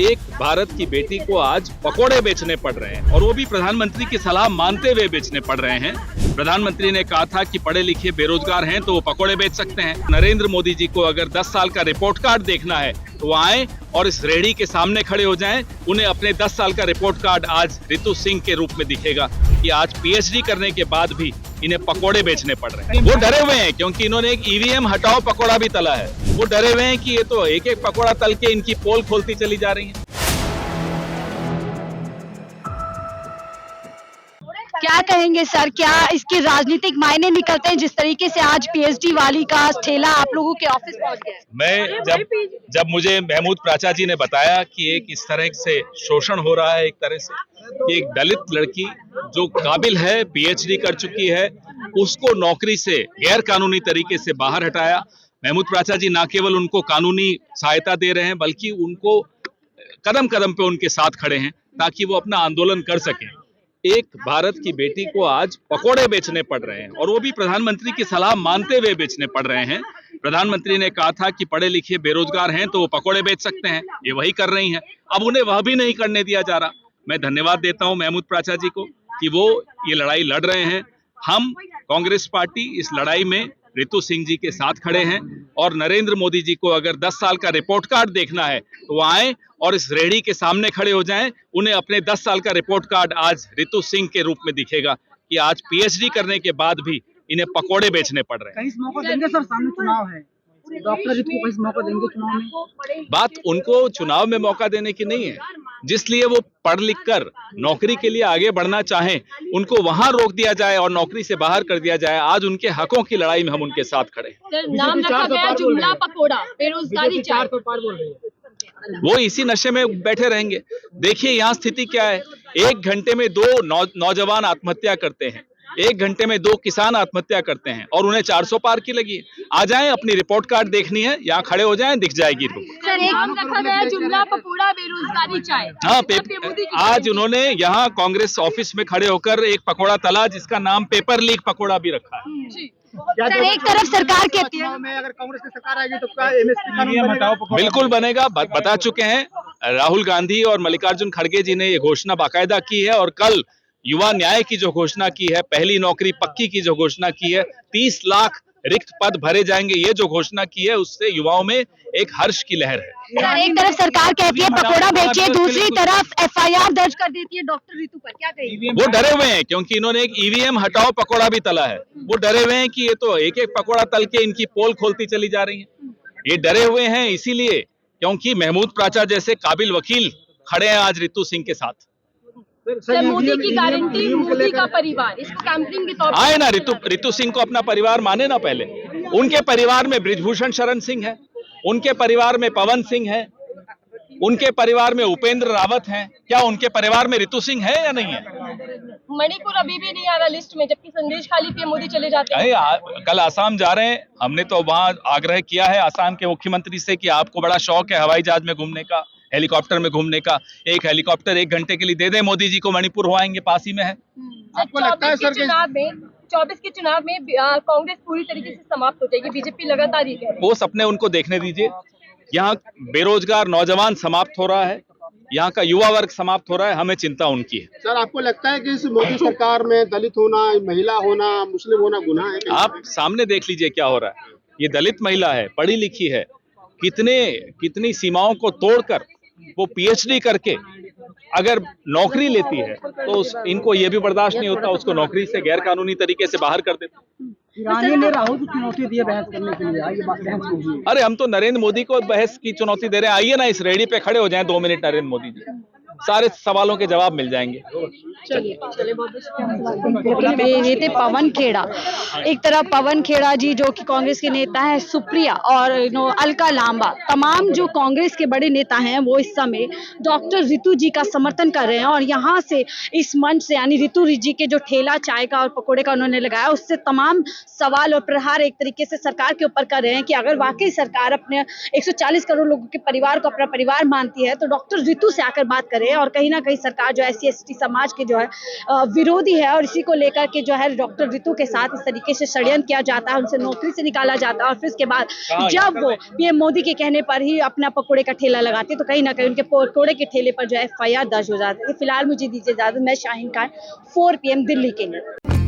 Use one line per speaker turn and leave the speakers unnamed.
एक भारत की बेटी को आज पकोड़े बेचने पड़ रहे हैं और वो भी प्रधानमंत्री की सलाह मानते हुए बेचने पड़ रहे हैं। प्रधानमंत्री ने कहा था कि पढ़े लिखे बेरोजगार हैं तो वो पकोड़े बेच सकते हैं। नरेंद्र मोदी जी को अगर 10 साल का रिपोर्ट कार्ड देखना है तो वो आए और इस रेहड़ी के सामने खड़े हो जाएं। उन्हें अपने 10 साल का रिपोर्ट कार्ड आज रितु सिंह के रूप में दिखेगा कि आज पीएचडी करने के बाद भी इन्हें पकोड़े बेचने पड़ रहे हैं। वो डरे हुए हैं क्योंकि इन्होंने एक ईवीएम हटाओ पकोड़ा भी तला है। वो डरे हुए हैं कि ये तो एक एक पकोड़ा तल के इनकी पोल खोलती चली जा रही है।
क्या कहेंगे सर, क्या इसके राजनीतिक मायने निकलते हैं जिस तरीके से आज पीएचडी वाली का ठेला आप लोगों के ऑफिस पहुंच गया?
मैं जब मुझे महमूद प्राचा जी ने बताया कि एक इस तरह से शोषण हो रहा है, एक तरह से कि एक दलित लड़की जो काबिल है, पीएचडी कर चुकी है, उसको नौकरी से गैर कानूनी तरीके से बाहर हटाया। महमूद प्राचा जी न केवल उनको कानूनी सहायता दे रहे हैं बल्कि उनको कदम कदम पे उनके साथ खड़े हैं ताकि वो अपना आंदोलन कर सकें। एक भारत की बेटी को आज पकोड़े बेचने पड़ रहे हैं और वो भी प्रधानमंत्री की सलाह मानते हुए बेचने पड़ रहे हैं। प्रधानमंत्री ने कहा था कि पढ़े लिखे बेरोजगार हैं तो वो पकोड़े बेच सकते हैं, ये वही कर रही हैं। अब उन्हें वह भी नहीं करने दिया जा रहा। मैं धन्यवाद देता हूं महमूद प्राचा जी को कि वो ये लड़ाई लड़ रहे हैं। हम कांग्रेस पार्टी इस लड़ाई में रितु सिंह जी के साथ खड़े हैं और नरेंद्र मोदी जी को अगर 10 साल का रिपोर्ट कार्ड देखना है तो वो आए और इस रेहड़ी के सामने खड़े हो जाएं। उन्हें अपने 10 साल का रिपोर्ट कार्ड आज रितु सिंह के रूप में दिखेगा कि आज पीएचडी करने के बाद भी इन्हें पकोड़े बेचने पढ़ रहे हैं।
कहीं मौका देंगे सर, सामने चुनाव है, डॉक्टर रितु को कहीं मौका देंगे चुनाव में?
बात उनको चुनाव में मौका देने की नहीं है। जिस लिए वो पढ़ लिख कर नौकरी के लिए आगे बढ़ना चाहें, उनको वहां रोक दिया जाए और नौकरी से बाहर कर दिया जाए। आज उनके हकों की लड़ाई में हम उनके साथ खड़े हैं।
नाम रखा गया जुमला पकोड़ा, बेरोजगारी चार
वो इसी नशे में बैठे रहेंगे। देखिए यहाँ स्थिति क्या है, 1 घंटे में 2 नौजवान आत्महत्या करते हैं, 1 घंटे में 2 किसान आत्महत्या करते हैं और उन्हें 400 पार की लगी है। आ जाएं, अपनी रिपोर्ट कार्ड देखनी है, यहाँ खड़े हो जाएं, दिख जाएगी।
सर एक नाम रखा गया जुमला पकोड़ा, बेरोजगारी चाय।
हाँ, आज उन्होंने यहाँ कांग्रेस ऑफिस में खड़े होकर एक पकोड़ा तला जिसका नाम पेपर लीक पकोड़ा भी रखा है।
सर एक तरफ सरकार कहती है
अगर कांग्रेस की सरकार आएगी तो क्या एमएसपी कानून बनेगा?
बिल्कुल बनेगा, बता चुके हैं। राहुल गांधी और मल्लिकार्जुन खड़गे जी ने ये घोषणा बाकायदा की है और कल युवा न्याय की जो घोषणा की है, पहली नौकरी पक्की की जो घोषणा की है, 30 लाख रिक्त पद भरे जाएंगे, ये जो घोषणा की है उससे युवाओं में एक हर्ष की लहर है।
सर एक तरफ सरकार कहती है पकोड़ा बेचिए, दूसरी तरफ एफआईआर दर्ज कर देती है डॉक्टर रितु पर, क्या कहेंगे?
वो डरे हुए हैं क्योंकि इन्होंने एक ईवीएम हटाओ पकोड़ा भी तला है। वो डरे हुए हैं कि ये तो एक एक पकोड़ा तल के इनकी पोल खोलती चली जा रही है। ये डरे हुए हैं इसीलिए क्योंकि महमूद प्राचा जैसे काबिल वकील खड़े हैं आज रितु सिंह के साथ।
सर मोदी की गारंटी, मोदी का परिवार, इसको कैंपेनिंग के तौर पर
आए ना, रितु सिंह को अपना परिवार माने ना। पहले उनके परिवार में बृजभूषण शरण सिंह है, उनके परिवार में पवन सिंह है, उनके परिवार में उपेंद्र रावत हैं। क्या उनके परिवार में रितु सिंह है या नहीं है?
मणिपुर अभी भी नहीं आ रहा लिस्ट में, जबकि संदेश खाली पे मोदी चले जाते हैं।
कल आसाम जा रहे हैं, हमने तो वहां आग्रह किया है आसाम के मुख्यमंत्री से कि आपको बड़ा शौक है हवाई जहाज में घूमने का, हेलीकॉप्टर में घूमने का, एक हेलीकॉप्टर 1 घंटे के लिए दे दे मोदी जी को, मणिपुर हो आएंगे, पास ही में है।
आपको लगता है सर
24 के चुनाव में कांग्रेस पूरी तरीके से समाप्त हो जाएगी? बीजेपी लगातार ही कह रही है।
वो सपने उनको देखने दीजिए। यहाँ बेरोजगार नौजवान समाप्त हो रहा है, यहाँ का युवा वर्ग समाप्त हो रहा है, हमें चिंता उनकी है।
सर आपको लगता है कि इस मोदी सरकार में दलित होना, महिला होना, मुस्लिम होना गुनाह है?
आप सामने देख लीजिए क्या हो रहा है। ये दलित महिला है, पढ़ी लिखी है, कितनी सीमाओं को तोड़कर वो पीएचडी करके अगर नौकरी लेती है तो इनको ये भी बर्दाश्त नहीं होता, उसको नौकरी से गैर कानूनी तरीके से बाहर कर देते।
ईरानी ने राहुल को चुनौती दी है बहस करने के लिए, आइए बहस होगी।
अरे हम तो नरेंद्र मोदी को बहस की चुनौती दे रहे हैं। आइए ना, इस रेहड़ी पे खड़े हो जाएं 2 मिनट, नरेंद्र मोदी जी, सारे सवालों के जवाब मिल जाएंगे।
नेता पवन खेड़ा, एक तरफ पवन खेड़ा जी जो कि कांग्रेस के नेता हैं, सुप्रिया और अलका लांबा, तमाम जो कांग्रेस के बड़े नेता हैं वो इस समय डॉक्टर रितु जी का समर्थन कर रहे हैं और यहाँ से इस मंच से यानी रितु जी के जो ठेला चाय का और पकोड़े का उन्होंने लगाया, उससे तमाम सवाल और प्रहार एक तरीके से सरकार के ऊपर कर रहे हैं कि अगर वाकई सरकार अपने 140 करोड़ लोगों के परिवार को अपना परिवार मानती है तो डॉक्टर रितु से आकर बात करे से, और कहीं ना कहीं सरकार जो है SC/ST समाज के जो है विरोधी है, और इसी को लेकर के जो है डॉक्टर रितु के साथ इस तरीके से षड्यंत्र किया जाता है, उनसे नौकरी से निकाला जाता है, और फिर उसके बाद जब वो PM मोदी के कहने पर ही अपना पकौड़े का ठेला लगाते तो कहीं ना कहीं उनके पकौड़े के ठेले पर जो है FIR दर्ज हो जाती है। फिलहाल मुझे दीजिए इजाजत, मैं शाहीन खान, 4 PM दिल्ली के लिए।